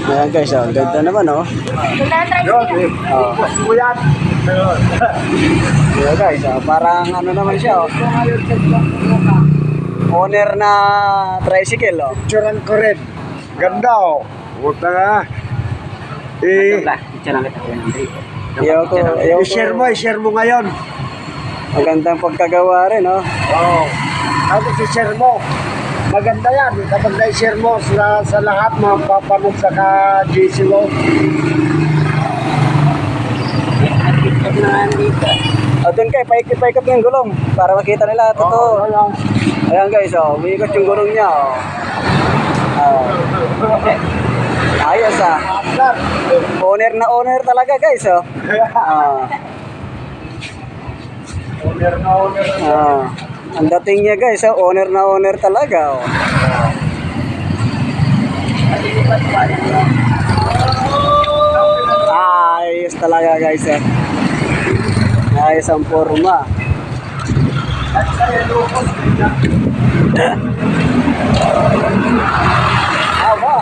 Ayan guys, oh, ganda naman oh. Oh. Kuyan. Ayan guys, oh, parang ano naman siya oh. Owner na tricycle oh. Picturean ko rin. Ganda oh. Puta nga. I-share mo ngayon. Magandang pagkagawa rin oh. Oo. Tapos i-share mo. Maganda yan. Kapag na-share mo sa lahat, mapapanood sa ka-GC mo. O doon kayo, paikot-paikot yung gulong para makita nila. Totoo. Ayan guys, oh, umiikot yung gulong niya. Oh. Ayos ah. Owner na owner talaga guys. Oh. Owner na owner. Ang dating niya guys, oh, owner na owner talaga. Oh. Ayos talaga guys. Eh. Ayos ang forma. Aba.